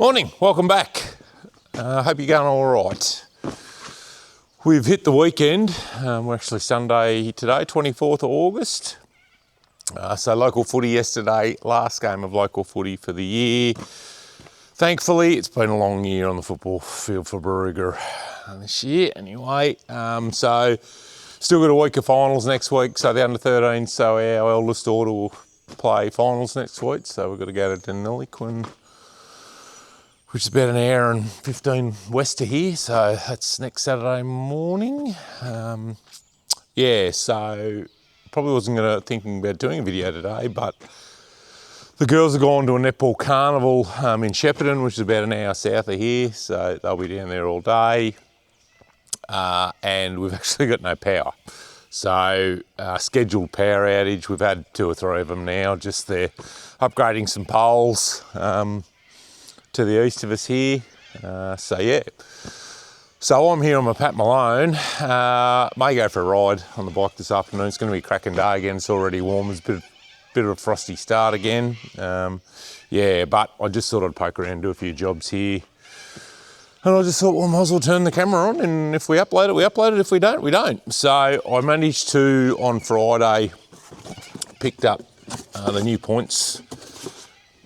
Morning, welcome back. Hope you're going all right. We've hit the weekend. We're actually Sunday today, 24th of August. So local footy yesterday, last game of local footy for the year. Thankfully, it's been a long year on the football field for Barooga this year anyway. So still got a week of finals next week, so the under-13s, so our eldest daughter will play finals next week, so we've got to go to Lillie, which is about an hour and 15 west to here, so that's next Saturday morning. So probably wasn't thinking about doing a video today, but the girls have gone to a netball carnival in Shepparton, which is about an hour south of here, so they'll be down there all day. And we've actually got no power. So scheduled power outage, we've had 2 or 3 of them now, just they're upgrading some poles to the east of us here. So I'm here on my Pat Malone. May go for a ride on the bike this afternoon. It's going to be a cracking day again. It's already warm. It's a bit of a frosty start again. But I just thought I'd poke around and do a few jobs here. And I just thought, well, I might as well turn the camera on, and if we upload it, we upload it. If we don't, we don't. So I managed to, on Friday, picked up the new points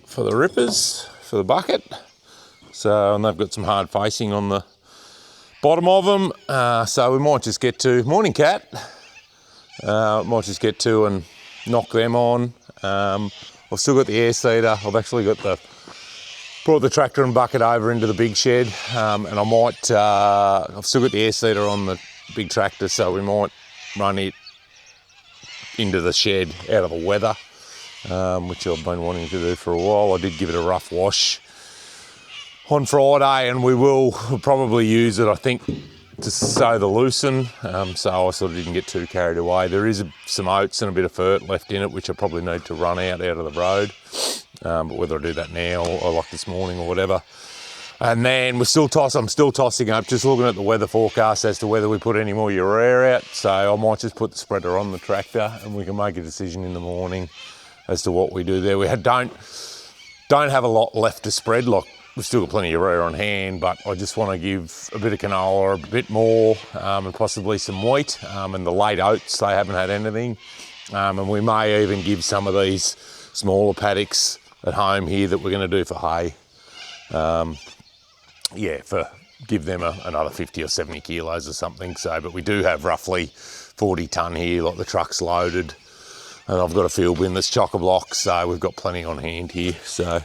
for the rippers, for the bucket. So, and they've got some hard facing on the bottom of them. So we might just get to, morning Cat, might just get to and knock them on. I've still got the air seeder. I've actually got brought the tractor and bucket over into the big shed, and I might, I've still got the air seeder on the big tractor, so we might run it into the shed out of the weather, which I've been wanting to do for a while. I did give it a rough wash on Friday, and we'll probably use it, I think, to sow the lucerne, so I sort of didn't get too carried away. There is some oats and a bit of fert left in it, which I probably need to run out of the road. But whether I do that now or like this morning or whatever. And then I'm still tossing up, just looking at the weather forecast as to whether we put any more urea out. So I might just put the spreader on the tractor and we can make a decision in the morning as to what we do there. We don't have a lot left to spread. Like, we've still got plenty of urea on hand, but I just want to give a bit of canola, a bit more, and possibly some wheat. And the late oats, they haven't had anything. And we may even give some of these smaller paddocks at home here that we're going to do for hay. Give them another 50 or 70 kilos or something. So, but we do have roughly 40 tonne here, like the truck's loaded. And I've got a field bin that's chock-a-block, so we've got plenty on hand here. So,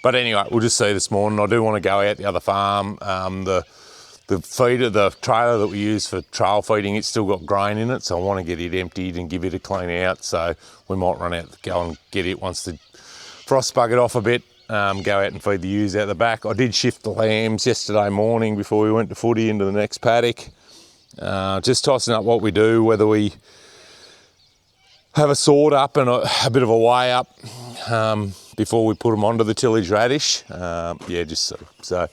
but anyway, we'll just see this morning. I do want to go out the other farm. The feeder, the trailer that we use for trail feeding, it's still got grain in it, so I want to get it emptied and give it a clean out. So we might run out, go and get it once the frost bug it off a bit, go out and feed the ewes out the back. I did shift the lambs yesterday morning before we went to footy into the next paddock. Just tossing up what we do, whether we have a sort up and a bit of a weigh up before we put them onto the tillage radish. So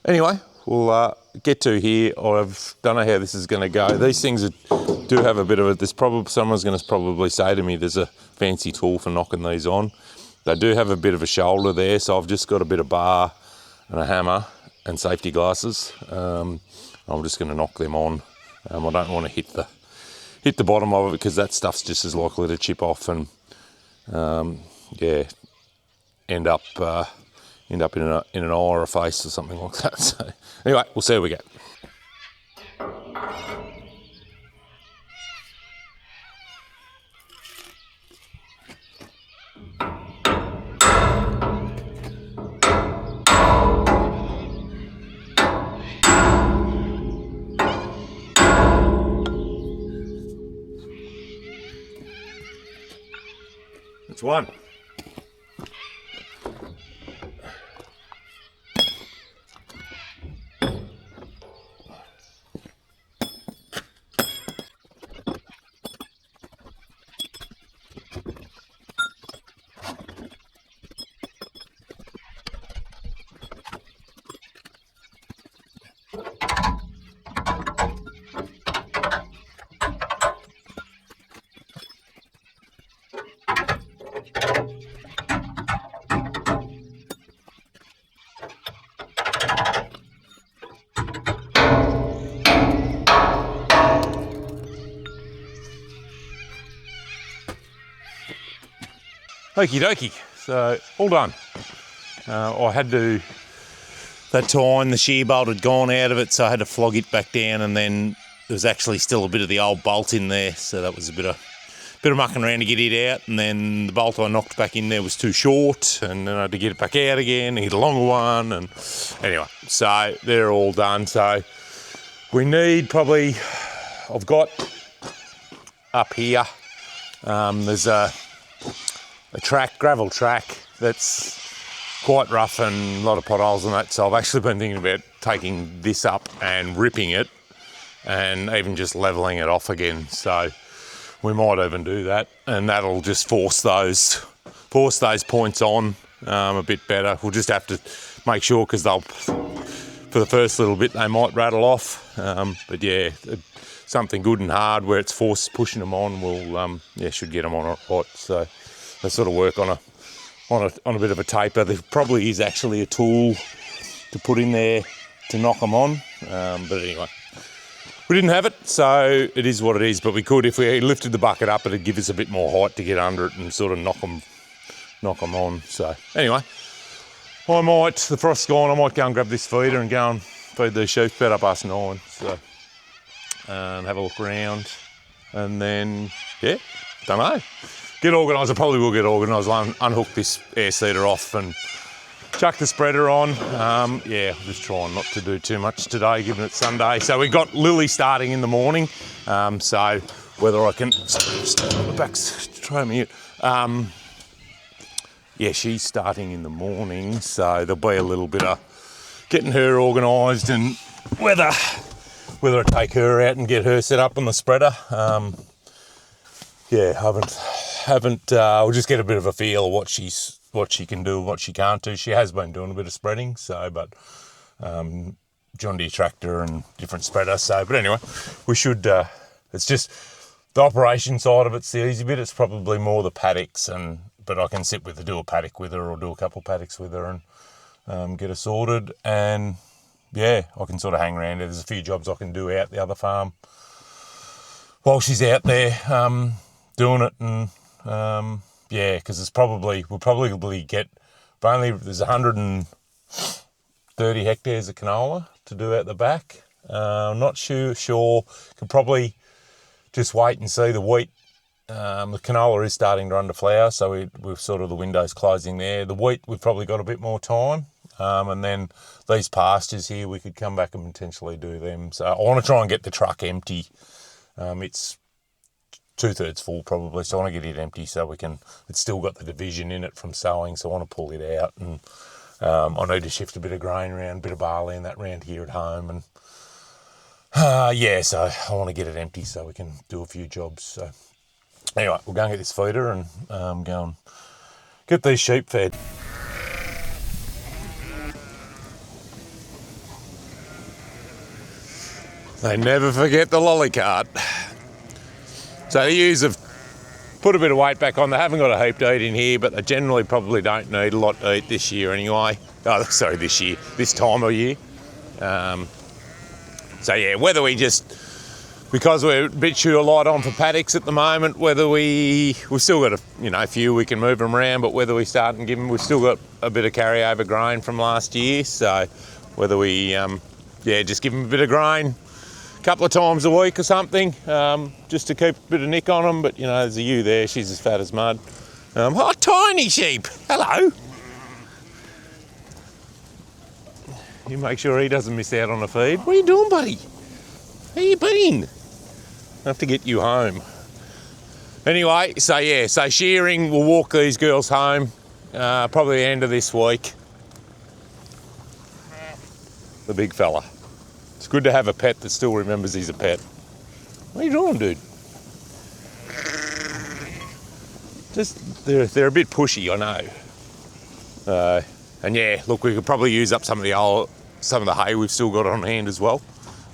anyway, we'll get to here. I don't know how this is going to go. These things do have a bit of someone's going to probably say to me there's a fancy tool for knocking these on. They do have a bit of a shoulder there, so I've just got a bit of bar and a hammer and safety glasses. I'm just going to knock them on. I don't want to hit the bottom of it because that stuff's just as likely to chip off and end up in an eye or a face or something like that. So anyway, we'll see how we get. It's one. Okie dokie. So all done. I had to, that time the shear bolt had gone out of it, so I had to flog it back down, and then there was actually still a bit of the old bolt in there, so that was a bit of mucking around to get it out, and then the bolt I knocked back in there was too short, and then I had to get it back out again and get a longer one, and anyway, so they're all done. So we need probably, I've got up here, there's a track, gravel track, that's quite rough and a lot of potholes and that, so I've actually been thinking about taking this up and ripping it and even just levelling it off again. So we might even do that, and that'll just force those points on a bit better. We'll just have to make sure, because they'll, for the first little bit, they might rattle off. But yeah, something good and hard where it's pushing them on will, should get them on hot. So they sort of work on a bit of a taper. There probably is actually a tool to put in there to knock them on. But anyway, we didn't have it, so it is what it is. But we could, if we lifted the bucket up, it'd give us a bit more height to get under it and sort of knock them on. So anyway, I might, the frost's gone, I might go and grab this feeder and go and feed these sheep about 9:30. So and have a look around, and then yeah, don't know. Get organised. I probably will get organised. I'll unhook this air seeder off and chuck the spreader on. Yeah, just trying not to do too much today, given it's Sunday. So we got Lillie starting in the morning. So whether I can, the back's trying me out. Yeah, she's starting in the morning, so there'll be a little bit of getting her organised, and whether I take her out and get her set up on the spreader. Yeah, haven't. I'll just get a bit of a feel of what she can do, what she can't do. She has been doing a bit of spreading, so, but John Deere tractor and different spreader. So, but anyway, we should. It's just the operation side of it's the easy bit. It's probably more the paddocks, but I can do a paddock with her, or do a couple paddocks with her, and get her sorted. And yeah, I can sort of hang around. There's a few jobs I can do out the other farm while she's out there doing it, and yeah, because we'll probably get, there's 130 hectares of canola to do out the back. I'm not sure, could probably just wait and see the wheat. The canola is starting to underflower, so we've sort of, the window's closing there. The wheat, we've probably got a bit more time. And then these pastures here, we could come back and potentially do them. So I want to try and get the truck empty. It's 2/3 full probably, so I want to get it empty so we can, it's still got the division in it from sowing, so I want to pull it out, and I need to shift a bit of grain around, a bit of barley and that round here at home, and yeah, so I want to get it empty so we can do a few jobs. So anyway, we'll go and get this feeder and go and get these sheep fed. They never forget the lolly cart. So the ewes have put a bit of weight back on. They haven't got a heap to eat in here, but they generally probably don't need a lot to eat this year anyway. Oh, sorry, this time of year. So yeah, whether we just, because we're a bit too light on for paddocks at the moment, whether we've still got a few we can move them around, but whether we start and give them, we've still got a bit of carryover grain from last year. So whether we, just give them a bit of grain a couple of times a week or something, just to keep a bit of nick on them. But there's a ewe there, she's as fat as mud. Oh, tiny sheep, hello. You make sure he doesn't miss out on a feed. What are you doing, buddy? How you been? I have to get you home. Anyway, so yeah, so shearing, we'll walk these girls home, probably the end of this week. The big fella. It's good to have a pet that still remembers he's a pet. What are you doing, dude? Just, they're a bit pushy, I know. And yeah, look, we could probably use up some of the hay we've still got on hand as well,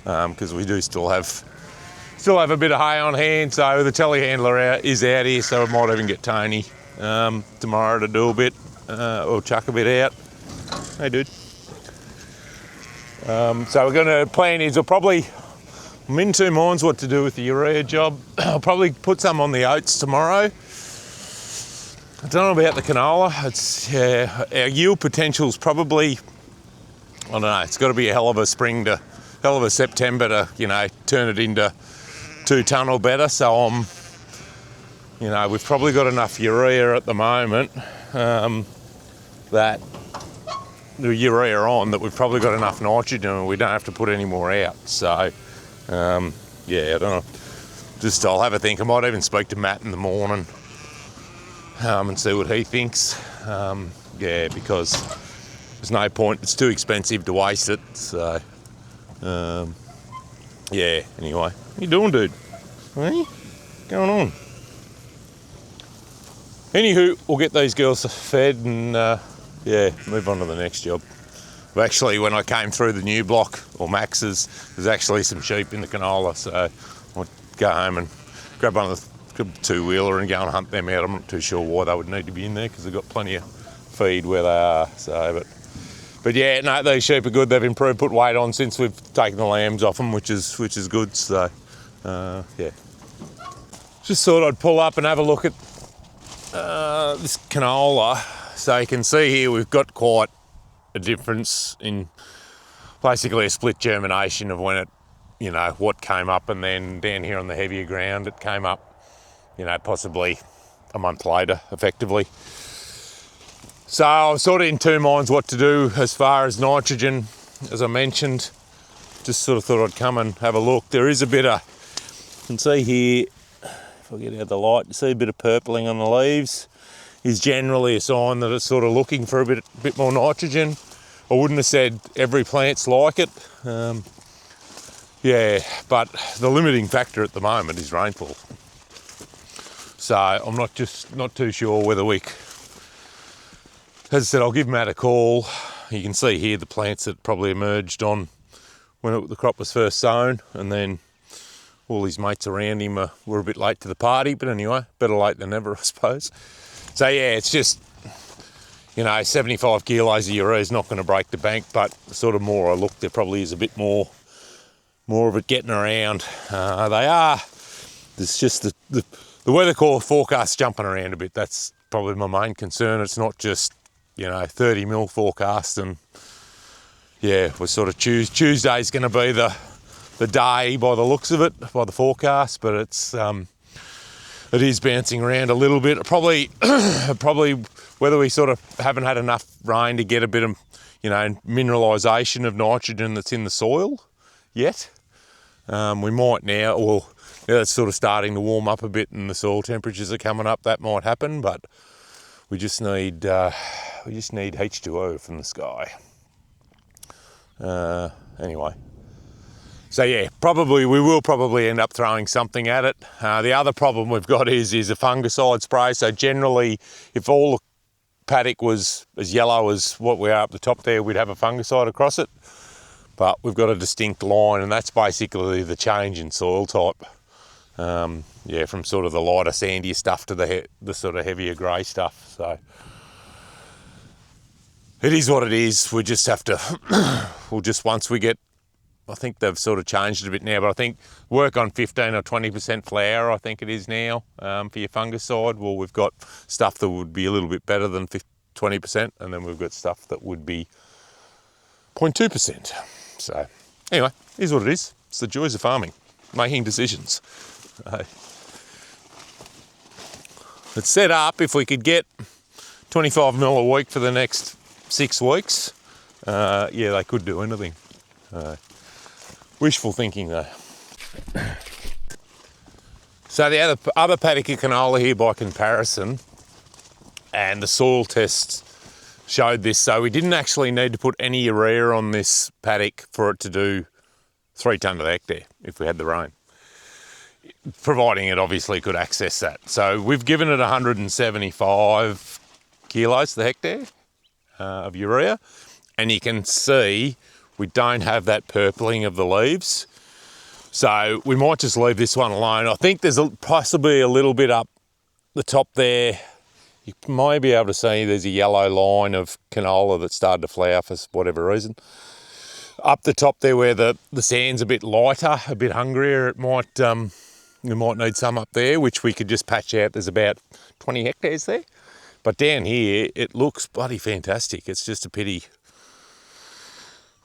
because we do still have a bit of hay on hand. So the telehandler is out here, so we might even get Tony tomorrow to do a bit, or chuck a bit out. Hey, dude. So we're going to plan is I'm in two minds what to do with the urea job. I'll probably put some on the oats tomorrow. I don't know about the canola. It's our yield potential's probably, I don't know, it's got to be a hell of a September to, you know, turn it into 2 tonne or better. So you know, we've probably got enough urea at the moment that the urea on that we've probably got enough nitrogen and we don't have to put any more out. So yeah, I don't know. Just I'll have a think. I might even speak to Matt in the morning and see what he thinks. Yeah, because there's no point. It's too expensive to waste it. So yeah. Anyway, what you doing, dude? Hey, what's going on? Anywho, we'll get these girls fed and yeah, move on to the next job. Well, actually, when I came through the new block, or Max's, there's actually some sheep in the canola, so I'll go home and grab one of the two-wheeler and go and hunt them out. I'm not too sure why they would need to be in there because they've got plenty of feed where they are. So, but yeah, no, these sheep are good. They've improved, put weight on since we've taken the lambs off them, which is good. So yeah, just thought I'd pull up and have a look at this canola. So you can see here we've got quite a difference in basically a split germination of when it, you know, what came up, and then down here on the heavier ground it came up, you know, possibly a month later effectively. So I was sort of in two minds what to do as far as nitrogen. As I mentioned, just sort of thought I'd come and have a look. There is a bit of, you can see here, if I get out the light, you see a bit of purpling on the leaves. Is generally a sign that it's sort of looking for a bit more nitrogen. I wouldn't have said every plant's like it. Yeah, but the limiting factor at the moment is rainfall. So I'm not too sure whether as I said, I'll give Matt a call. You can see here the plants that probably emerged on when the crop was first sown, and then all his mates around him were a bit late to the party, but anyway, better late than never, I suppose. So yeah, it's just, you know, 75 kilos of urea is not going to break the bank, but sort of more I look, there probably is a bit more of it getting around. They are. It's just the weather forecast jumping around a bit. That's probably my main concern. It's not just, you know, 30 mil forecast, and yeah, we're sort of Tuesday's going to be the day by the looks of it, by the forecast, but it is bouncing around a little bit. Probably whether we sort of haven't had enough rain to get a bit of, you know, mineralisation of nitrogen that's in the soil yet. We might now, well, yeah, it's sort of starting to warm up a bit and the soil temperatures are coming up. That might happen, but we just need H2O from the sky. Anyway. So yeah, we will probably end up throwing something at it. The other problem we've got is a fungicide spray. So generally, if all the paddock was as yellow as what we are up the top there, we'd have a fungicide across it. But we've got a distinct line, and that's basically the change in soil type. Yeah, from sort of the lighter, sandier stuff to the sort of heavier grey stuff. So it is what it is. We just have to, once we get, I think they've sort of changed it a bit now, but I think work on 15 or 20% flour, I think it is now, for your fungicide. Well, we've got stuff that would be a little bit better than 20%, and then we've got stuff that would be 0.2%. So anyway, here's what it is. It's the joys of farming, making decisions. It's set up, if we could get 25 mil a week for the next 6 weeks, yeah, they could do anything. Wishful thinking though. So the other paddock of canola here by comparison, and the soil tests showed this, so we didn't actually need to put any urea on this paddock for it to do 3 tonne to the hectare if we had the rain, providing it obviously could access that. So we've given it 175 kilos to the hectare of urea, and you can see we don't have that purpling of the leaves. So we might just leave this one alone. I think there's possibly a little bit up the top there. You might be able to see there's a yellow line of canola that started to flower for whatever reason. Up the top there where the sand's a bit lighter, a bit hungrier, it might we might need some up there, which we could just patch out. There's about 20 hectares there. But down here, it looks bloody fantastic. It's just a pity.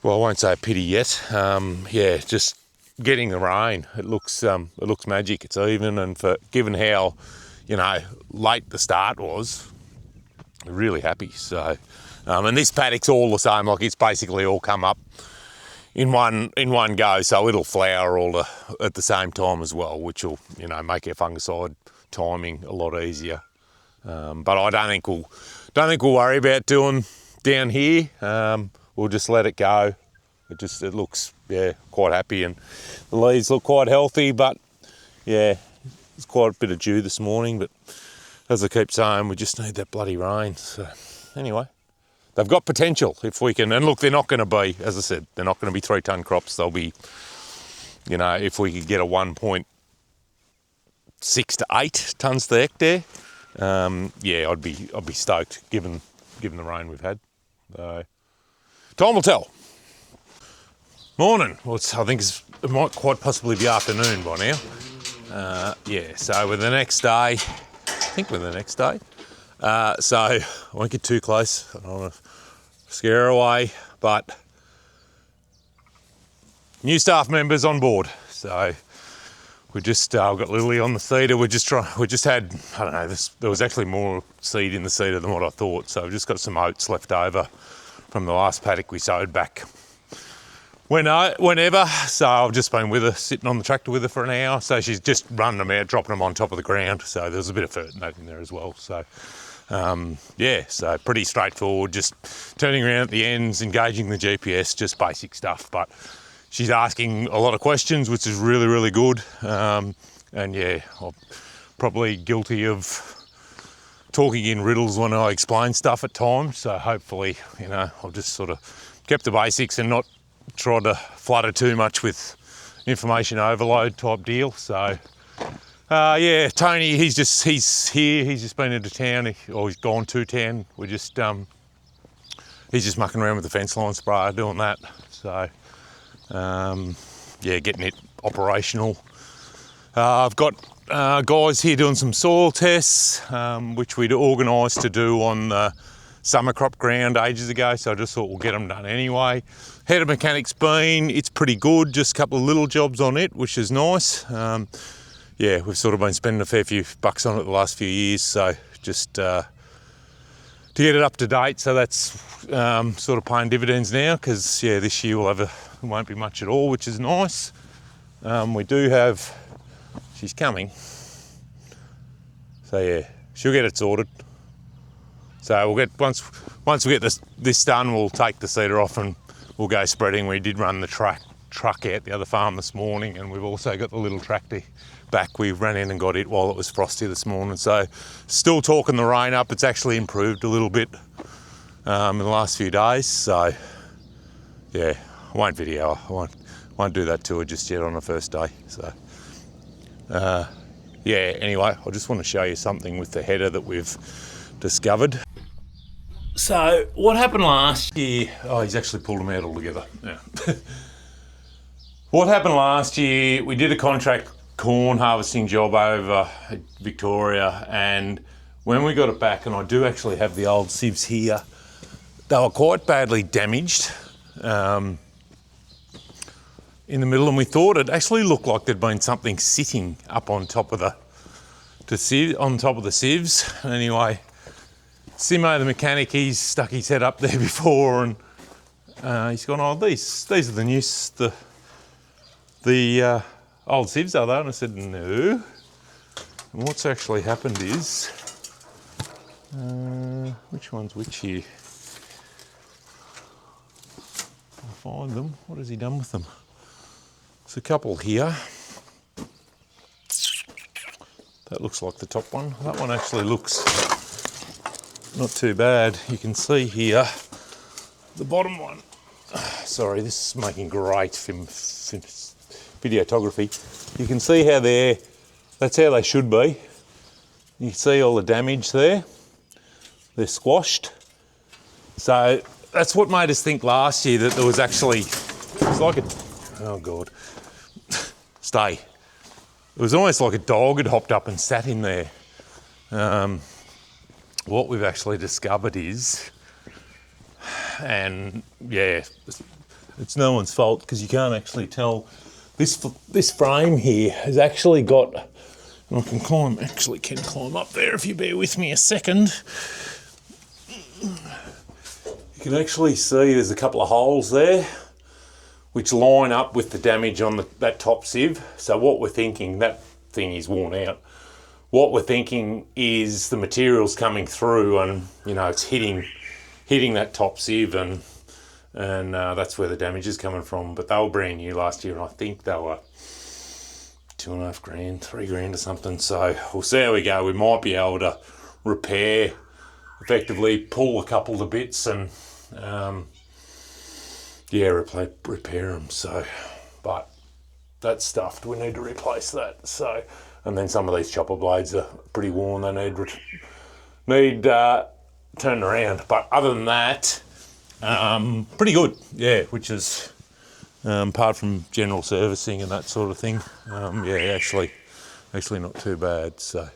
Well, I won't say a pity yet. Yeah, just getting the rain. It looks magic. It's even, and given how, late the start was, really happy. So, and this paddock's all the same. Like, it's basically all come up in one go. So it'll flower all at the same time as well, which will make our fungicide timing a lot easier. But I don't think we'll worry about doing down here. We'll just let it go. It looks quite happy, and the leaves look quite healthy. But yeah, there's quite a bit of dew this morning. But as I keep saying, we just need that bloody rain. So anyway, they've got potential if we can. And look, they're not going to be, as I said, they're not going to be 3-ton crops. They'll be, if we could get a 1.6 to 8 tons to hectare, I'd be stoked given the rain we've had. So time will tell. Morning. Well, I think it might quite possibly be afternoon by now. So we're the next day. So I won't get too close. I don't want to scare her away, but new staff members on board. So we just we've got Lillie on the seeder. We just had, I don't know, there was actually more seed in the seeder than what I thought. So we've just got some oats left over from the last paddock we sowed back whenever. So I've just been with her, sitting on the tractor with her for an hour. So she's just running them out, dropping them on top of the ground. So there's a bit of fertilizer in there as well. So so pretty straightforward, just turning around at the ends, engaging the GPS, just basic stuff. But she's asking a lot of questions, which is really, really good. And yeah, I'm probably guilty of talking in riddles when I explain stuff at times. So hopefully, I've just sort of kept the basics and not tried to flutter too much with information overload type deal. So Tony, he's here. He's just been into town, he's gone to town. We're just he's just mucking around with the fence line sprayer, doing that. So getting it operational. I've got guys here doing some soil tests, which we'd organised to do on the summer crop ground ages ago, so I just thought we'll get them done anyway. Head of mechanics been, it's pretty good, just a couple of little jobs on it, which is nice. We've sort of been spending a fair few bucks on it the last few years, so just to get it up to date. So that's sort of paying dividends now, because this year it won't be much at all, which is nice. We do have, she's coming, so she'll get it sorted. So we'll get once we get this done, we'll take the seeder off and we'll go spreading. We did run the truck out the other farm this morning, and we've also got the little tractor back. We ran in and got it while it was frosty this morning. So still talking the rain up. It's actually improved a little bit in the last few days. So I won't video. I won't do that to her just yet on the first day. So anyway, I just want to show you something with the header that we've discovered. So what happened last year, he's actually pulled them out altogether. Yeah. What happened last year, we did a contract corn harvesting job over Victoria, and when we got it back, and I do actually have the old sieves here, they were quite badly damaged in the middle, and we thought it actually looked like there'd been something sitting up on top of the sieves. Anyway, Simo the mechanic, he's stuck his head up there before, and he's gone, these are the old sieves, are they? And I said, no. And what's actually happened is, which one's which here? I'll find them. What has he done with them? There's a couple here. That looks like the top one. That one actually looks not too bad. You can see here the bottom one. Sorry, this is making great videography. You can see how that's how they should be. You can see all the damage there. They're squashed. So that's what made us think last year that there was actually, it's like oh God, stay. It was almost like a dog had hopped up and sat in there. what we've actually discovered is, and yeah, it's no one's fault because you can't actually tell. This frame here has actually got, and I can climb up there if you bear with me a second. You can actually see there's a couple of holes there which line up with the damage on that top sieve. So what we're thinking, that thing is worn out. What we're thinking is the material's coming through and, you know, it's hitting that top sieve and that's where the damage is coming from. But they were brand new last year and I think they were $2.5 grand, $3 grand or something. So we'll see how we go. We might be able to repair, effectively pull a couple of bits and repair them. So, but that's stuffed. We need to replace that. So, and then some of these chopper blades are pretty worn. They need turned around. But other than that, pretty good. Yeah, which is apart from general servicing and that sort of thing. Actually not too bad. So,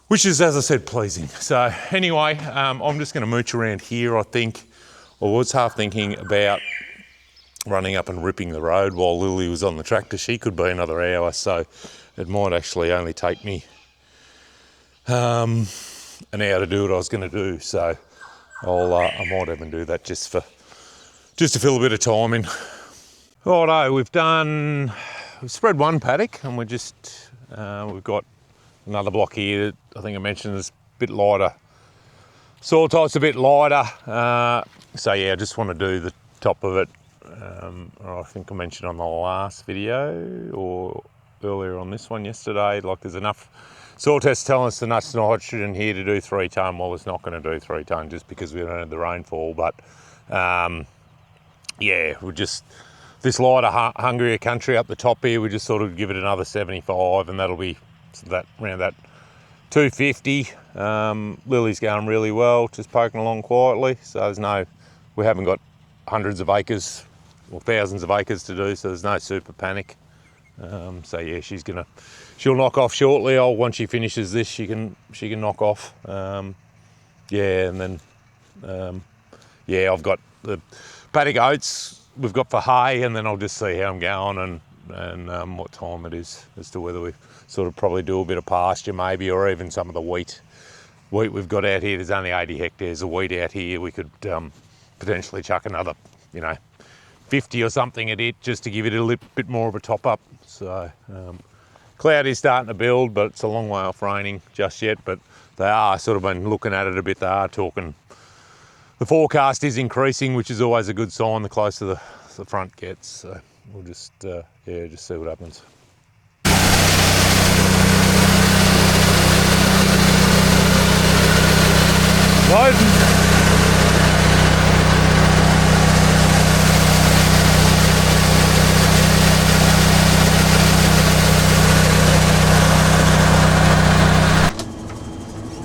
which is, as I said, pleasing. So anyway, I'm just going to mooch around here. I think I was half thinking about running up and ripping the road while Lillie was on the tractor. She could be another hour, so it might actually only take me an hour to do what I was going to do. So I might even do that just to fill a bit of time in. Righto, we've spread one paddock and we've got another block here that I think I mentioned is a bit lighter. Soil type's a bit lighter. So yeah, I just want to do the top of it. I think I mentioned on the last video or earlier on this one yesterday, like there's enough soil tests telling us enough nitrogen here to do 3 tonne. Well, it's not going to do 3 tonne just because we don't have the rainfall. But we're just, this lighter, hungrier country up the top here, we just sort of give it another 75 and that'll be around that 250. Lily's going really well, just poking along quietly. So we haven't got hundreds of acres or thousands of acres to do, so there's no super panic. So yeah, she'll knock off shortly. Once she finishes this, she can knock off. And then I've got the paddock oats we've got for hay, and then I'll just see how I'm going and what time it is as to whether we sort of probably do a bit of pasture maybe, or even some of the wheat we've got out here. There's only 80 hectares of wheat out here. We could potentially chuck another, 50 or something at it just to give it a bit more of a top up. So cloud is starting to build, but it's a long way off raining just yet. But they are sort of been looking at it a bit. They are talking. The forecast is increasing, which is always a good sign the closer the front gets. So we'll just see what happens. Loading.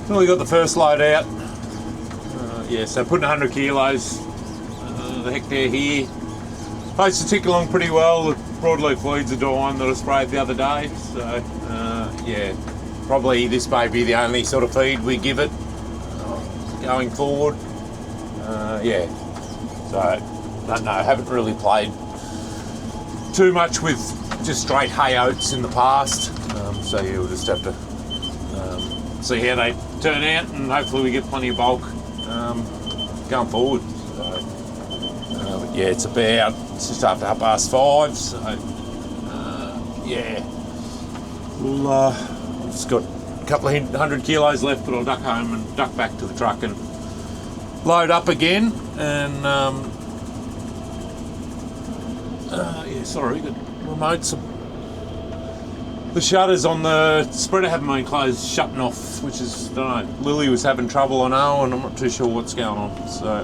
Well, we got the first load out. So putting 100 kilos, the hectare here. Supposed to tick along pretty well. The broadleaf weeds are dying that I sprayed the other day. So probably this may be the only sort of feed we give it going forward. So I don't know, I haven't really played too much with just straight hay oats in the past. We'll just have to see how they turn out, and hopefully we get plenty of bulk going forward. So, it's just after 5:30. So we've just got a couple of 100 kilos left, but I'll duck home and duck back to the truck and load up again. And the remotes. The shutters on the spreader haven't been closed, shutting off, which is, I don't know, Lillie was having trouble, I know, and I'm not too sure what's going on. So,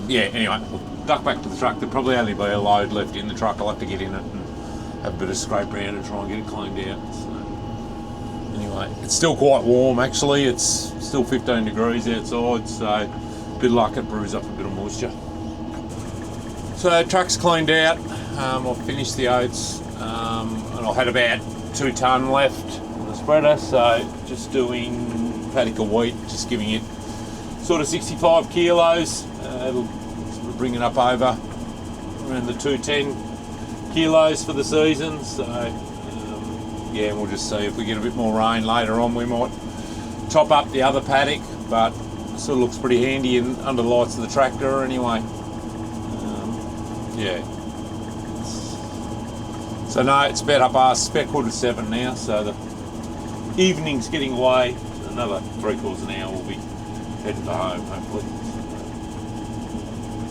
anyway, we'll duck back to the truck. There'll probably only be a load left in the truck. I'll have to get in it and have a bit of scrape around and try and get it cleaned out. So, anyway, it's still quite warm, actually. It's still 15 degrees outside, so a bit of luck it brews up a bit of moisture. So, truck's cleaned out. I've finished the oats. And I had about 2 tonne left on the spreader, so just doing paddock of wheat, just giving it sort of 65 kilos. It'll sort of bring it up over around the 210 kilos for the season. So yeah, we'll just see if we get a bit more rain later on. We might chop up the other paddock, but it sort of looks pretty handy in under the lights of the tractor anyway. Yeah. So no, it's about up past about 6:45 now, so the evening's getting away. So another 3/4 of an hour we'll be heading for home, hopefully.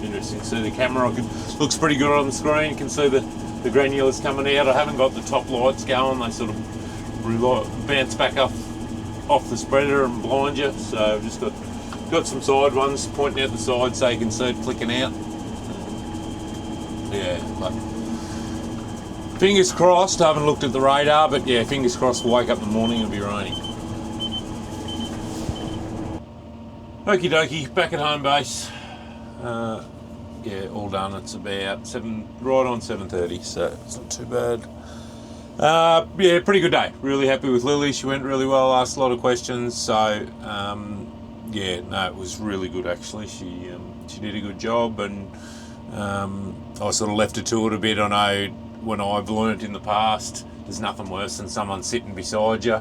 Interesting to see the camera. Looks pretty good on the screen. You can see the granulars coming out. I haven't got the top lights going. They sort of bounce back off the spreader and blind you. So I've just got some side ones pointing out the side so you can see it flicking out. Yeah, but fingers crossed. I haven't looked at the radar, but yeah, fingers crossed we'll wake up in the morning and it'll be raining. Okie dokie, back at home base. Yeah, all done. It's about right on 7:30, so it's not too bad. Yeah, pretty good day. Really happy with Lillie. She went really well, asked a lot of questions, so yeah, no, it was really good actually. She did a good job, and I sort of left her to it a bit. I know when I've learnt in the past, there's nothing worse than someone sitting beside you.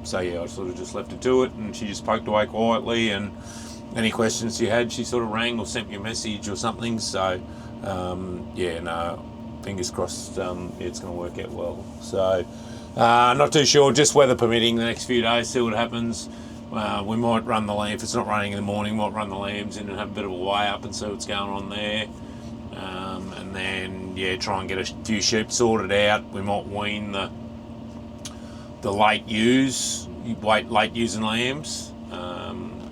So yeah, I sort of just left her to it, and she just poked away quietly, and any questions she had, she sort of rang or sent me a message or something. So yeah, no, fingers crossed, yeah, it's going to work out well. So not too sure, just weather permitting the next few days, see what happens. We might run the lamb, if it's not raining in the morning, might run the lambs in and have a bit of a weigh up and see what's going on there. And then, yeah, try and get a few sheep sorted out. We might wean the late ewes and lambs.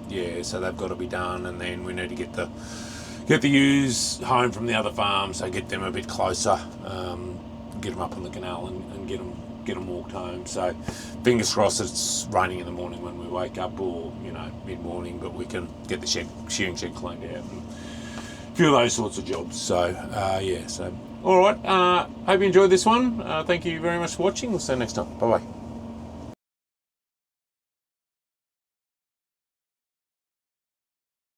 Yeah, so they've got to be done, and then we need to get the ewes home from the other farm, so get them a bit closer, get them up on the canal and get them walked home. So fingers crossed it's raining in the morning when we wake up, or mid-morning, but we can get the shearing shed cleaned out and a few of those sorts of jobs. So yeah, so all right, hope you enjoyed this one. Thank you very much for watching. We'll see you next time. Bye bye.